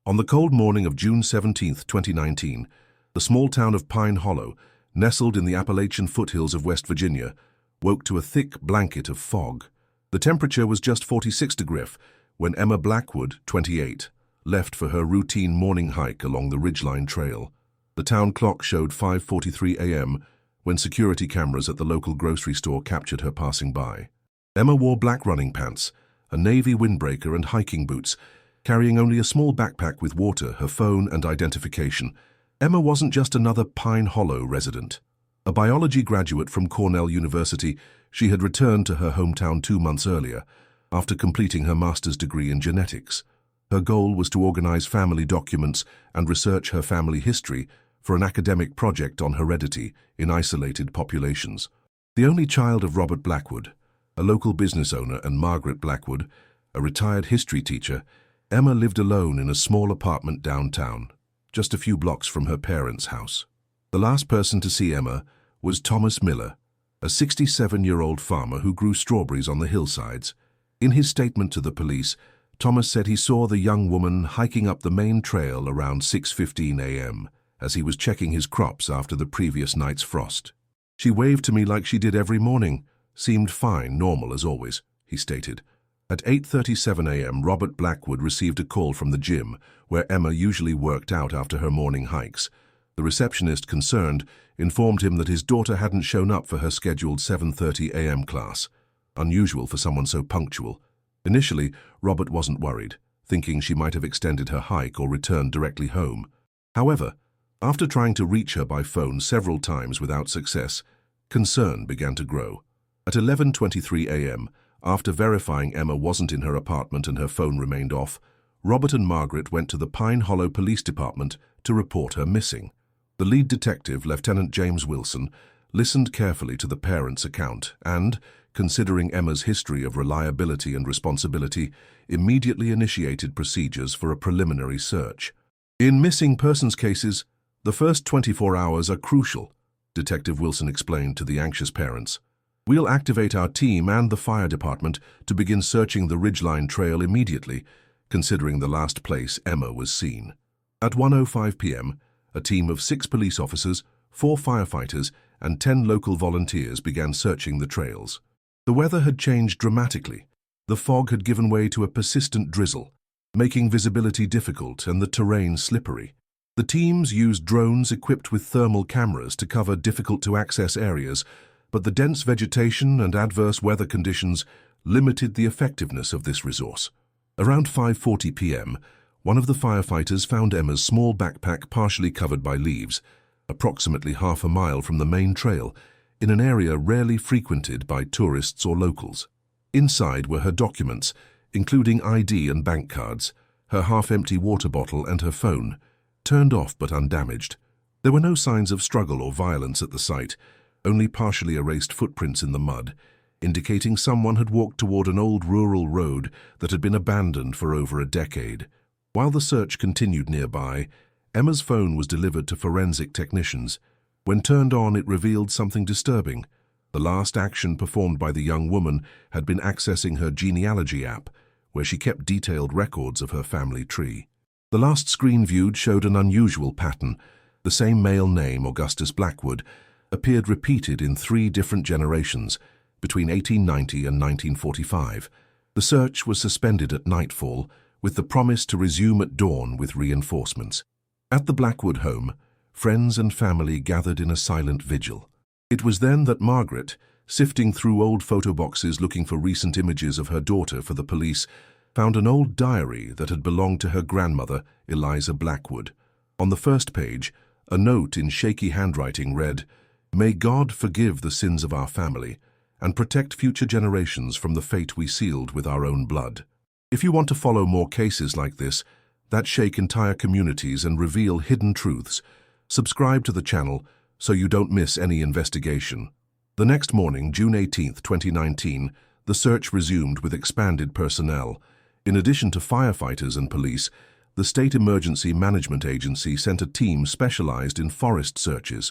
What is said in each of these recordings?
On the cold morning of June 17, 2019, the small town of Pine Hollow, nestled in the Appalachian foothills of West Virginia, woke to a thick blanket of fog. The temperature was just 46 degrees when Emma Blackwood, 28, left for her routine morning hike along the Ridgeline Trail. The town clock showed 5:43 a.m. when security cameras at the local grocery store captured her passing by. Emma wore black running pants, a navy windbreaker and hiking boots, carrying only a small backpack with water, her phone and identification. Emma wasn't just another Pine Hollow resident. A biology graduate from Cornell University, she had returned to her hometown 2 months earlier, after completing her master's degree in genetics. Her goal was to organize family documents and research her family history for an academic project on heredity in isolated populations. The only child of Robert Blackwood, a local business owner, and Margaret Blackwood, a retired history teacher, Emma lived alone in a small apartment downtown, just a few blocks from her parents' house. The last person to see Emma was Thomas Miller, a 67-year-old farmer who grew strawberries on the hillsides. In his statement to the police, Thomas said he saw the young woman hiking up the main trail around 6:15 a.m. as he was checking his crops after the previous night's frost. "She waved to me like she did every morning, seemed fine, normal as always," he stated. At 8:37 a.m., Robert Blackwood received a call from the gym, where Emma usually worked out after her morning hikes. The receptionist, concerned, informed him that his daughter hadn't shown up for her scheduled 7:30 a.m. class, unusual for someone so punctual. Initially, Robert wasn't worried, thinking she might have extended her hike or returned directly home. However, after trying to reach her by phone several times without success, concern began to grow. At 11:23 a.m., after verifying Emma wasn't in her apartment and her phone remained off, Robert and Margaret went to the Pine Hollow Police Department to report her missing. The lead detective, Lieutenant James Wilson, listened carefully to the parents' account and, considering Emma's history of reliability and responsibility, immediately initiated procedures for a preliminary search. "In missing persons cases, the first 24 hours are crucial," Detective Wilson explained to the anxious parents. "We'll activate our team and the fire department to begin searching the Ridgeline Trail immediately, considering the last place Emma was seen." At 1:05 p.m., a team of 6 police officers, 4 firefighters, and 10 local volunteers began searching the trails. The weather had changed dramatically. The fog had given way to a persistent drizzle, making visibility difficult and the terrain slippery. The teams used drones equipped with thermal cameras to cover difficult-to-access areas, but the dense vegetation and adverse weather conditions limited the effectiveness of this resource. Around 5:40 p.m., one of the firefighters found Emma's small backpack partially covered by leaves, approximately half a mile from the main trail, in an area rarely frequented by tourists or locals. Inside were her documents, including ID and bank cards, her half-empty water bottle and her phone, turned off but undamaged. There were no signs of struggle or violence at the site, only partially erased footprints in the mud, indicating someone had walked toward an old rural road that had been abandoned for over a decade. While the search continued nearby, Emma's phone was delivered to forensic technicians. When turned on, it revealed something disturbing. The last action performed by the young woman had been accessing her genealogy app, where she kept detailed records of her family tree. The last screen viewed showed an unusual pattern. The same male name, Augustus Blackwood, appeared repeated in 3 different generations, between 1890 and 1945. The search was suspended at nightfall, with the promise to resume at dawn with reinforcements. At the Blackwood home, friends and family gathered in a silent vigil. It was then that Margaret, sifting through old photo boxes looking for recent images of her daughter for the police, found an old diary that had belonged to her grandmother, Eliza Blackwood. On the first page, a note in shaky handwriting read, "May God forgive the sins of our family and protect future generations from the fate we sealed with our own blood." If you want to follow more cases like this that shake entire communities and reveal hidden truths, subscribe to the channel so you don't miss any investigation. The next morning, June 18, 2019, the search resumed with expanded personnel. In addition to firefighters and police, the State Emergency Management Agency sent a team specialized in forest searches.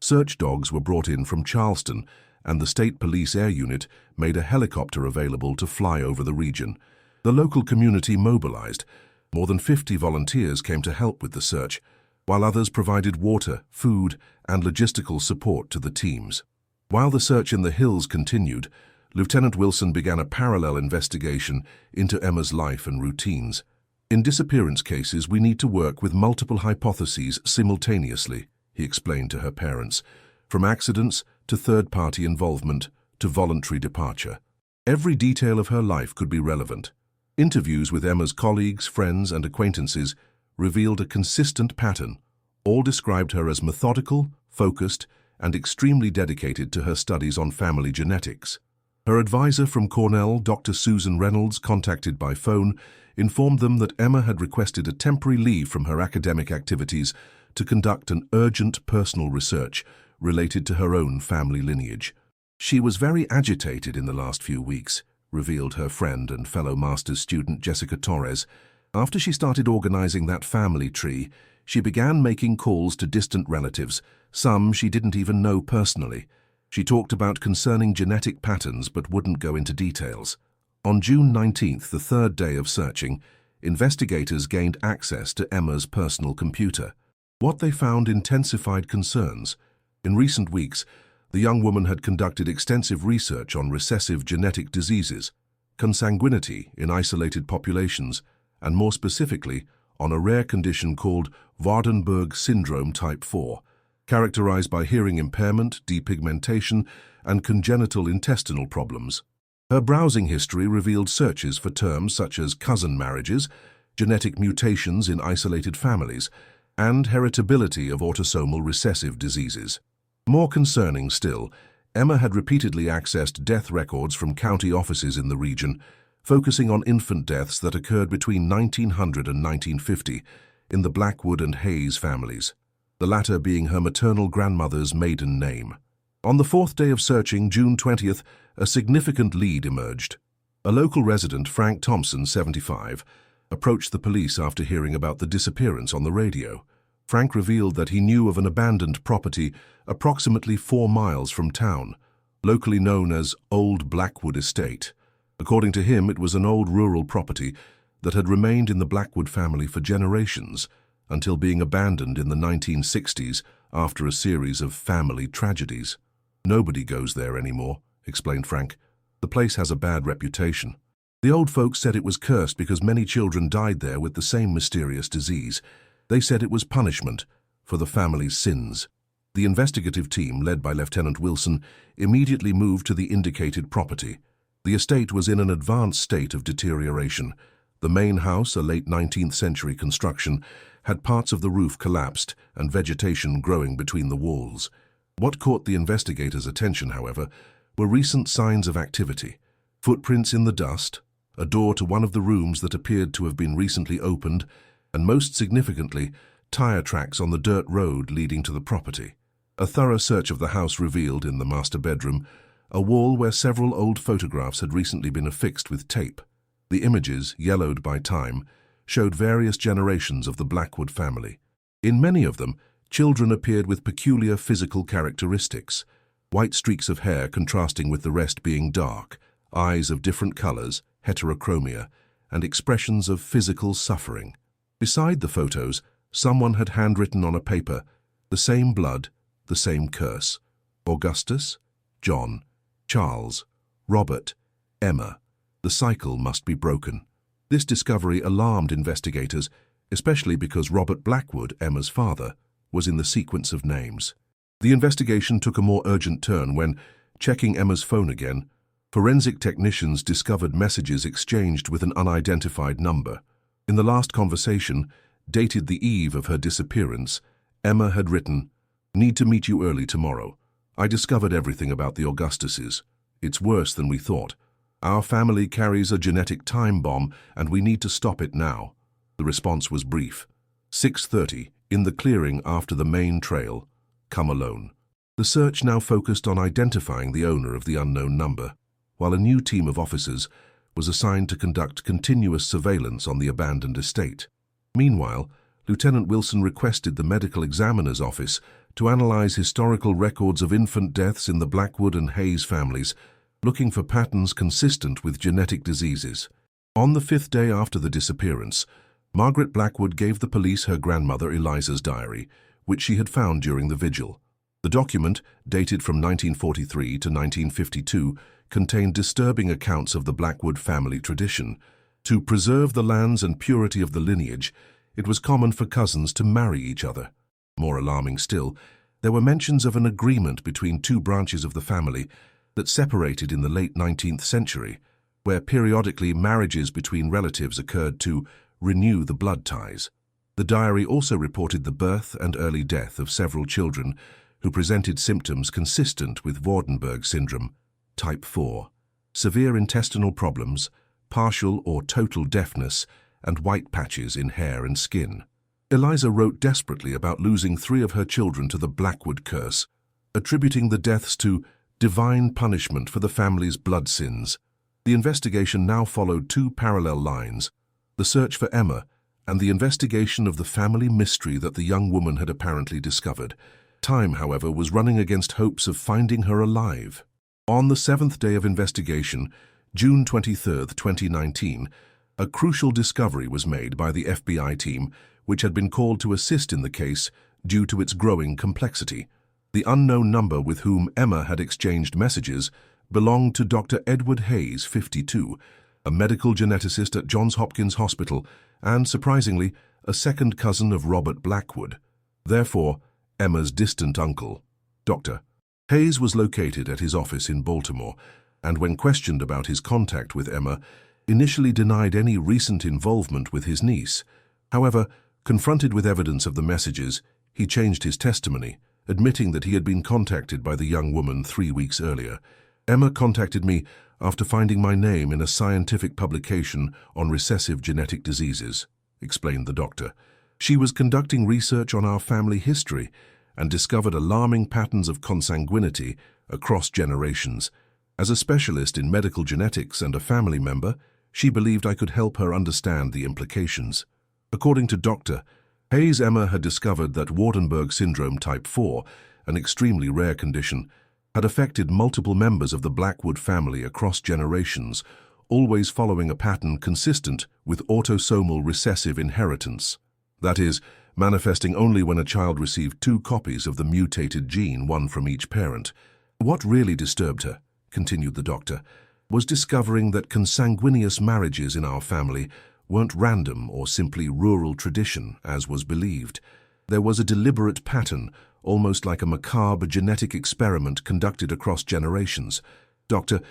Search dogs were brought in from Charleston, and the State Police Air Unit made a helicopter available to fly over the region. The local community mobilized, More than 50 volunteers came to help with the search, while others provided water, food, and logistical support to the teams. While the search in the hills continued, Lieutenant Wilson began a parallel investigation into Emma's life and routines. In disappearance cases, we need to work with multiple hypotheses simultaneously, he explained to her parents, from accidents to third-party involvement to voluntary departure. Every detail of her life could be relevant. Interviews with Emma's colleagues, friends, and acquaintances revealed a consistent pattern. All described her as methodical, focused, and extremely dedicated to her studies on family genetics. Her advisor from Cornell, Dr. Susan Reynolds, contacted by phone, informed them that Emma had requested a temporary leave from her academic activities to conduct an urgent personal research related to her own family lineage. She was very agitated in the last few weeks, revealed her friend and fellow master's student Jessica Torres. After she started organizing that family tree, she began making calls to distant relatives, some she didn't even know personally. She talked about concerning genetic patterns but wouldn't go into details. On June 19th, the third day of searching, investigators gained access to Emma's personal computer. What they found intensified concerns. In recent weeks, the young woman had conducted extensive research on recessive genetic diseases, consanguinity in isolated populations, and more specifically, on a rare condition called Waardenburg syndrome type 4, characterized by hearing impairment, depigmentation, and congenital intestinal problems. Her browsing history revealed searches for terms such as cousin marriages, genetic mutations in isolated families, and heritability of autosomal recessive diseases. More concerning still, Emma had repeatedly accessed death records from county offices in the region, focusing on infant deaths that occurred between 1900 and 1950 in the Blackwood and Hayes families, the latter being her maternal grandmother's maiden name. On the fourth day of searching, June 20th, a significant lead emerged. A local resident, Frank Thompson, 75, approached the police after hearing about the disappearance on the radio. Frank revealed that he knew of an abandoned property approximately 4 miles from town, locally known as Old Blackwood Estate. According to him, it was an old rural property that had remained in the Blackwood family for generations, until being abandoned in the 1960s after a series of family tragedies. "Nobody goes there anymore," explained Frank. "The place has a bad reputation. The old folks said it was cursed because many children died there with the same mysterious disease. They said it was punishment for the family's sins." The investigative team, led by Lieutenant Wilson, immediately moved to the indicated property. The estate was in an advanced state of deterioration. The main house, a late 19th century construction, had parts of the roof collapsed and vegetation growing between the walls. What caught the investigators' attention, however, were recent signs of activity. Footprints in the dust, a door to one of the rooms that appeared to have been recently opened, and most significantly, tire tracks on the dirt road leading to the property. A thorough search of the house revealed, in the master bedroom, a wall where several old photographs had recently been affixed with tape. The images, yellowed by time, showed various generations of the Blackwood family. In many of them, children appeared with peculiar physical characteristics, white streaks of hair contrasting with the rest being dark, eyes of different colors, heterochromia, and expressions of physical suffering. Beside the photos, someone had handwritten on a paper, "The same blood, the same curse. Augustus, John, Charles, Robert, Emma. The cycle must be broken." This discovery alarmed investigators, especially because Robert Blackwood, Emma's father, was in the sequence of names. The investigation took a more urgent turn when, checking Emma's phone again, forensic technicians discovered messages exchanged with an unidentified number. In the last conversation, dated the eve of her disappearance, Emma had written, "Need to meet you early tomorrow. I discovered everything about the Augustuses. It's worse than we thought. Our family carries a genetic time bomb and we need to stop it now." The response was brief. 6:30, in the clearing after the main trail. Come alone. The search now focused on identifying the owner of the unknown number, while a new team of officers was assigned to conduct continuous surveillance on the abandoned estate. Meanwhile, Lieutenant Wilson requested the medical examiner's office to analyze historical records of infant deaths in the Blackwood and Hayes families, looking for patterns consistent with genetic diseases. On the 5th day after the disappearance, Margaret Blackwood gave the police her grandmother Eliza's diary, which she had found during the vigil. The document, dated from 1943 to 1952, contained disturbing accounts of the Blackwood family tradition. To preserve the lands and purity of the lineage, it was common for cousins to marry each other. More alarming still, there were mentions of an agreement between two branches of the family that separated in the late 19th century, where periodically marriages between relatives occurred to renew the blood ties. The diary also reported the birth and early death of several children who presented symptoms consistent with Waardenburg syndrome, type 4, severe intestinal problems, partial or total deafness, and white patches in hair and skin. Eliza wrote desperately about losing 3 of her children to the Blackwood curse, attributing the deaths to divine punishment for the family's blood sins. The investigation now followed 2 parallel lines: the search for Emma and the investigation of the family mystery that the young woman had apparently discovered. Time, however, was running against hopes of finding her alive. On the 7th day of investigation, June 23, 2019, a crucial discovery was made by the FBI team, which had been called to assist in the case due to its growing complexity. The unknown number with whom Emma had exchanged messages belonged to Dr. Edward Hayes, 52, a medical geneticist at Johns Hopkins Hospital and, surprisingly, a second cousin of Robert Blackwood, therefore Emma's distant uncle. Dr. Hayes was located at his office in Baltimore, and when questioned about his contact with Emma, initially denied any recent involvement with his niece. However, confronted with evidence of the messages, he changed his testimony, admitting that he had been contacted by the young woman 3 weeks earlier. Emma contacted me after finding my name in a scientific publication on recessive genetic diseases, explained the doctor. She was conducting research on our family history and discovered alarming patterns of consanguinity across generations. As a specialist in medical genetics and a family member, she believed I could help her understand the implications. According to Dr. Hayes, Emma had discovered that Waardenburg syndrome type 4, an extremely rare condition, had affected multiple members of the Blackwood family across generations, always following a pattern consistent with autosomal recessive inheritance. That is, manifesting only when a child received 2 copies of the mutated gene, one from each parent. What really disturbed her, continued the doctor, was discovering that consanguineous marriages in our family weren't random or simply rural tradition, as was believed. There was a deliberate pattern, almost like a macabre genetic experiment conducted across generations. Dr.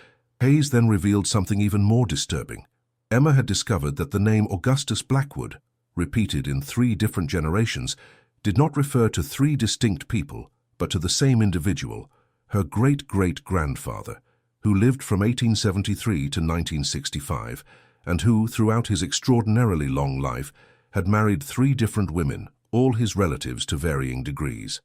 Hayes then revealed something even more disturbing. Emma had discovered that the name Augustus Blackwood, repeated in 3 different generations, did not refer to 3 distinct people, but to the same individual, her great-great-grandfather, who lived from 1873 to 1965, and who, throughout his extraordinarily long life, had married 3 different women, all his relatives to varying degrees.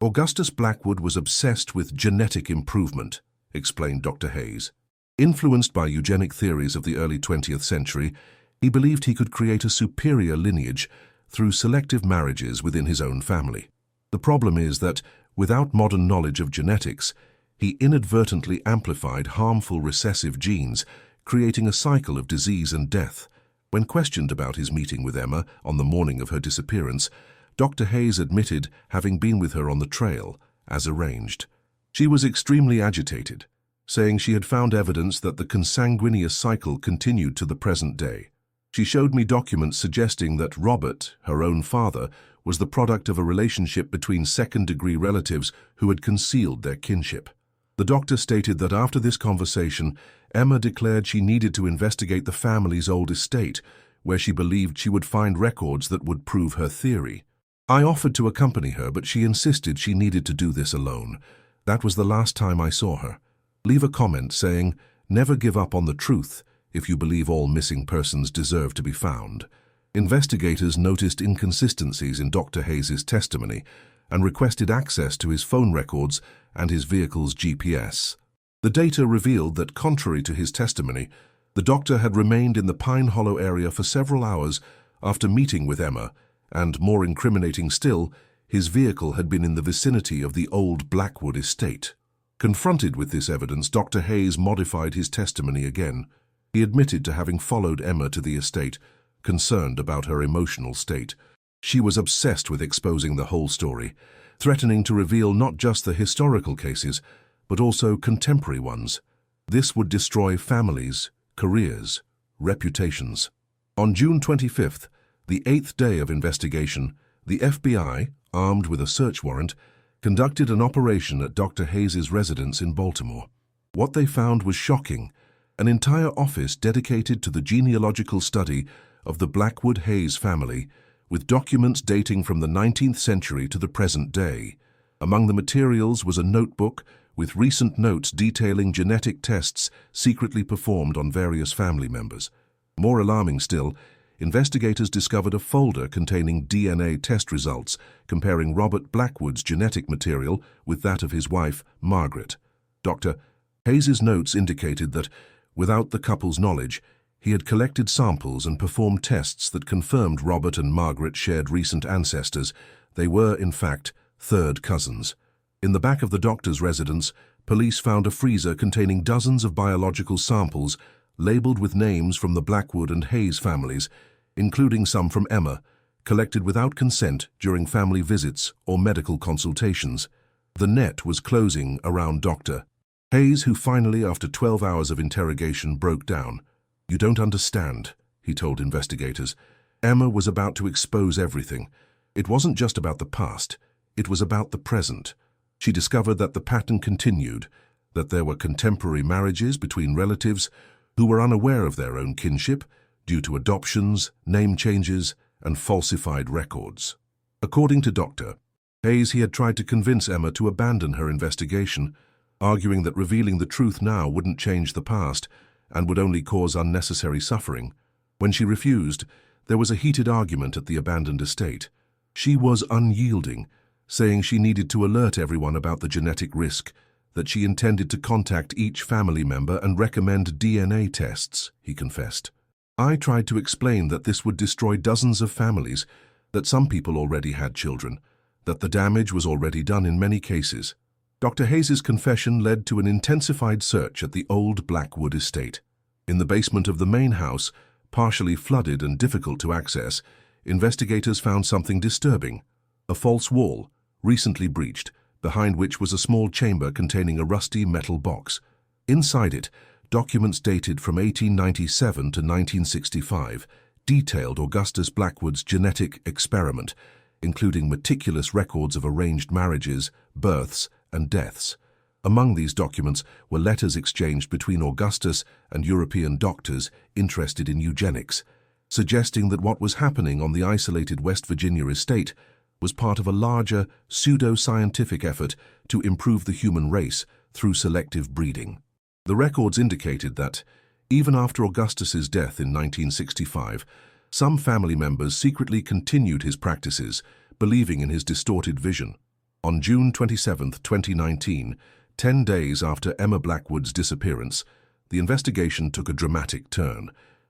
Augustus Blackwood was obsessed with genetic improvement, explained Dr. Hayes. Influenced by eugenic theories of the early 20th century, he believed he could create a superior lineage through selective marriages within his own family. The problem is that, without modern knowledge of genetics, he inadvertently amplified harmful recessive genes, creating a cycle of disease and death. When questioned about his meeting with Emma on the morning of her disappearance, Dr. Hayes admitted having been with her on the trail, as arranged. She was extremely agitated, saying she had found evidence that the consanguineous cycle continued to the present day. She showed me documents suggesting that Robert, her own father, was the product of a relationship between second-degree relatives who had concealed their kinship. The doctor stated that after this conversation, Emma declared she needed to investigate the family's old estate, where she believed she would find records that would prove her theory. I offered to accompany her, but she insisted she needed to do this alone. That was the last time I saw her. Leave a comment saying, "Never give up on the truth if you believe all missing persons deserve to be found." Investigators noticed inconsistencies in Dr. Hayes' testimony and requested access to his phone records and his vehicle's GPS. The data revealed that, contrary to his testimony, the doctor had remained in the Pine Hollow area for several hours after meeting with Emma, and, more incriminating still, his vehicle had been in the vicinity of the old Blackwood estate. Confronted with this evidence, Dr. Hayes modified his testimony again. He admitted to having followed Emma to the estate, concerned about her emotional state. She was obsessed with exposing the whole story, threatening to reveal not just the historical cases, but also contemporary ones. This would destroy families, careers, reputations. On June 25th, the 8th day of investigation, the FBI, armed with a search warrant, conducted an operation at Dr. Hayes' residence in Baltimore. What they found was shocking: an entire office dedicated to the genealogical study of the Blackwood Hayes family, with documents dating from the 19th century to the present day. Among the materials was a notebook with recent notes detailing genetic tests secretly performed on various family members. More alarming still, investigators discovered a folder containing DNA test results comparing Robert Blackwood's genetic material with that of his wife, Margaret. Dr. Hayes' notes indicated that, without the couple's knowledge, he had collected samples and performed tests that confirmed Robert and Margaret shared recent ancestors. They were, in fact, third cousins. In the back of the doctor's residence, police found a freezer containing dozens of biological samples labeled with names from the Blackwood and Hayes families, including some from Emma, collected without consent during family visits or medical consultations. The net was closing around Dr. Hayes, who finally, after 12 hours of interrogation, broke down. "You don't understand," he told investigators. Emma was about to expose everything. It wasn't just about the past, it was about the present. She discovered that the pattern continued, that there were contemporary marriages between relatives who were unaware of their own kinship due to adoptions, name changes, and falsified records. According to Dr. Hayes, he had tried to convince Emma to abandon her investigation, arguing that revealing the truth now wouldn't change the past and would only cause unnecessary suffering. When she refused, there was a heated argument at the abandoned estate. She was unyielding, saying she needed to alert everyone about the genetic risk, that she intended to contact each family member and recommend DNA tests, he confessed. "I tried to explain that this would destroy dozens of families, that some people already had children, that the damage was already done in many cases." Dr. Hayes' confession led to an intensified search at the old Blackwood estate. In the basement of the main house, partially flooded and difficult to access, investigators found something disturbing: a false wall, recently breached, behind which was a small chamber containing a rusty metal box. Inside it, documents dated from 1897 to 1965 detailed Augustus Blackwood's genetic experiment, including meticulous records of arranged marriages, births, and deaths. Among these documents were letters exchanged between Augustus and European doctors interested in eugenics, suggesting that what was happening on the isolated West Virginia estate was part of a larger, pseudo-scientific effort to improve the human race through selective breeding. The records indicated that, even after Augustus's death in 1965, some family members secretly continued his practices, believing in his distorted vision. On June 27, 2019, 10 days after Emma Blackwood's disappearance, the investigation took a dramatic turn.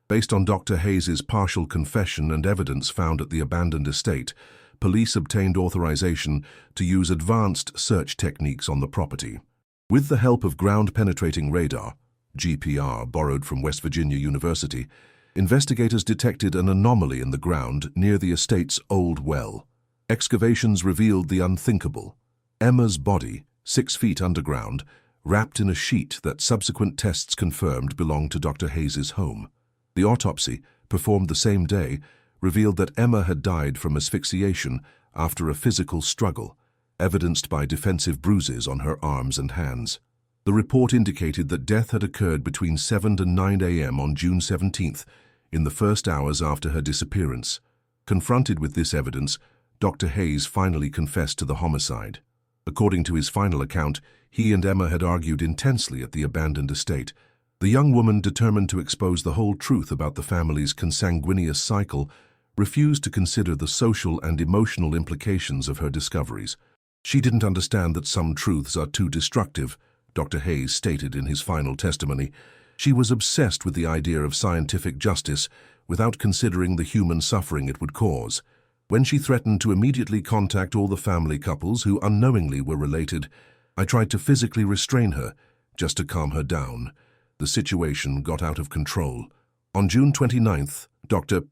Based on Dr. Hayes' partial confession and evidence found at the abandoned estate, police obtained authorization to use advanced search techniques on the property. With the help of ground-penetrating radar, GPR, borrowed from West Virginia University, investigators detected an anomaly in the ground near the estate's old well. Excavations revealed the unthinkable: Emma's body, 6 feet underground, wrapped in a sheet that subsequent tests confirmed belonged to Dr. Hayes' home. The autopsy, performed the same day, revealed that Emma had died from asphyxiation after a physical struggle, evidenced by defensive bruises on her arms and hands. The report indicated that death had occurred between 7 and 9 a.m. on June 17th, in the first hours after her disappearance. Confronted with this evidence, Dr. Hayes finally confessed to the homicide. According to his final account, he and Emma had argued intensely at the abandoned estate. The young woman, determined to expose the whole truth about the family's consanguineous cycle, refused to consider the social and emotional implications of her discoveries. She didn't understand that some truths are too destructive, Dr. Hayes stated in his final testimony. She was obsessed with the idea of scientific justice without considering the human suffering it would cause. When she threatened to immediately contact all the family couples who unknowingly were related, I tried to physically restrain her, just to calm her down. The situation got out of control. On June 29th, Dr.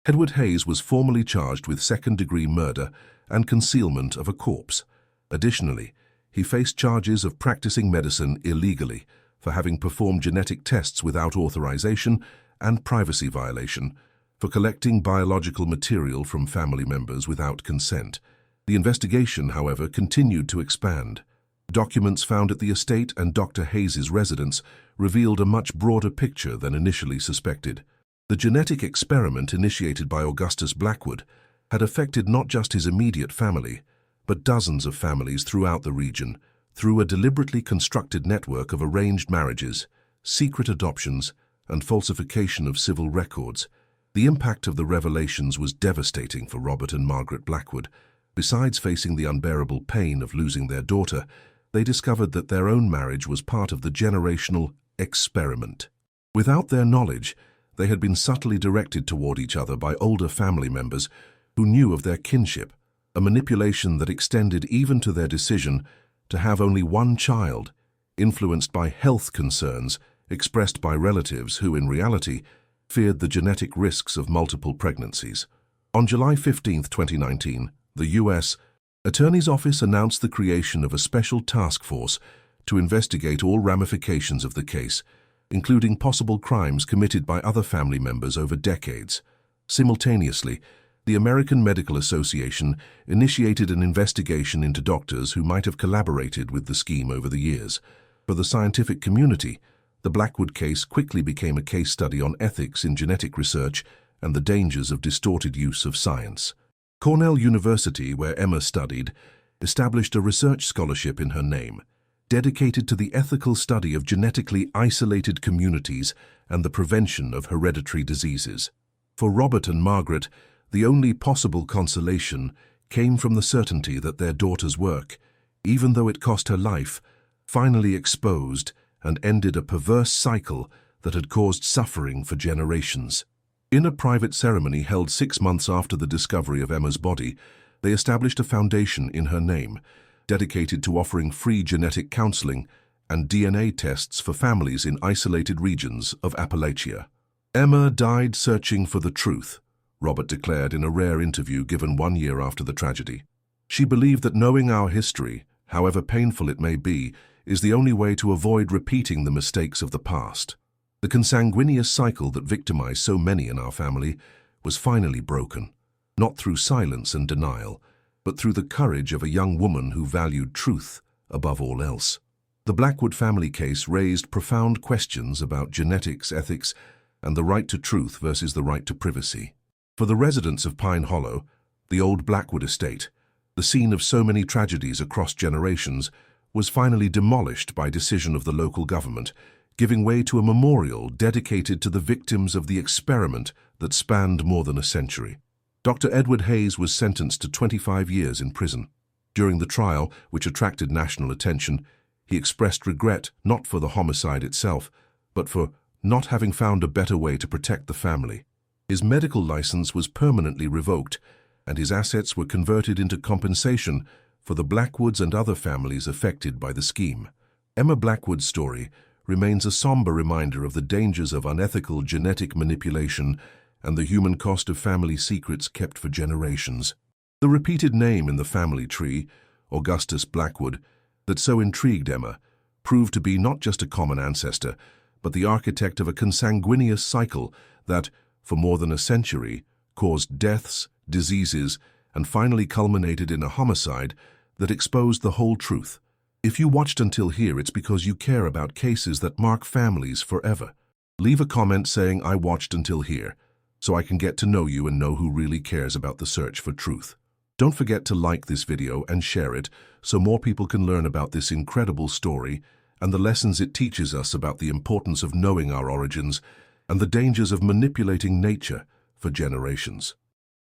Edward Hayes was formally charged with second-degree murder and concealment of a corpse. Additionally, he faced charges of practicing medicine illegally for having performed genetic tests without authorization and privacy violation, for collecting biological material from family members without consent. The investigation, however, continued to expand. Documents found at the estate and Dr. Hayes's residence revealed a much broader picture than initially suspected. The genetic experiment initiated by Augustus Blackwood had affected not just his immediate family, but dozens of families throughout the region through a deliberately constructed network of arranged marriages, secret adoptions, and falsification of civil records. The impact of the revelations was devastating for Robert and Margaret Blackwood. Besides facing the unbearable pain of losing their daughter, they discovered that their own marriage was part of the generational experiment. Without their knowledge, they had been subtly directed toward each other by older family members who knew of their kinship, a manipulation that extended even to their decision to have only one child, influenced by health concerns expressed by relatives who, in reality, feared the genetic risks of multiple pregnancies. On July 15, 2019, the U.S. Attorney's Office announced the creation of a special task force to investigate all ramifications of the case, including possible crimes committed by other family members over decades. Simultaneously, the American Medical Association initiated an investigation into doctors who might have collaborated with the scheme over the years. For the scientific community, the Blackwood case quickly became a case study on ethics in genetic research and the dangers of distorted use of science. Cornell University, where Emma studied, established a research scholarship in her name, dedicated to the ethical study of genetically isolated communities and the prevention of hereditary diseases. For Robert and Margaret, the only possible consolation came from the certainty that their daughter's work, even though it cost her life, finally exposed and ended a perverse cycle that had caused suffering for generations. In a private ceremony held 6 months after the discovery of Emma's body, they established a foundation in her name, dedicated to offering free genetic counseling and DNA tests for families in isolated regions of Appalachia. Emma died searching for the truth, Robert declared in a rare interview given 1 year after the tragedy. She believed that knowing our history, however painful it may be, is the only way to avoid repeating the mistakes of the past. The consanguineous cycle that victimized so many in our family was finally broken, not through silence and denial, but through the courage of a young woman who valued truth above all else. The Blackwood family case raised profound questions about genetics, ethics, and the right to truth versus the right to privacy. For the residents of Pine Hollow, the old Blackwood estate, the scene of so many tragedies across generations, was finally demolished by decision of the local government, giving way to a memorial dedicated to the victims of the experiment that spanned more than a century. Dr. Edward Hayes was sentenced to 25 years in prison. During the trial, which attracted national attention, he expressed regret not for the homicide itself, but for not having found a better way to protect the family. His medical license was permanently revoked, and his assets were converted into compensation for the Blackwoods and other families affected by the scheme. Emma Blackwood's story remains a somber reminder of the dangers of unethical genetic manipulation and the human cost of family secrets kept for generations. The repeated name in the family tree, Augustus Blackwood, that so intrigued Emma, proved to be not just a common ancestor, but the architect of a consanguineous cycle that, for more than a century, caused deaths, diseases, and finally culminated in a homicide that exposed the whole truth. If you watched until here, it's because you care about cases that mark families forever. Leave a comment saying, "I watched until here," so I can get to know you and know who really cares about the search for truth. Don't forget to like this video and share it so more people can learn about this incredible story and the lessons it teaches us about the importance of knowing our origins and the dangers of manipulating nature for generations.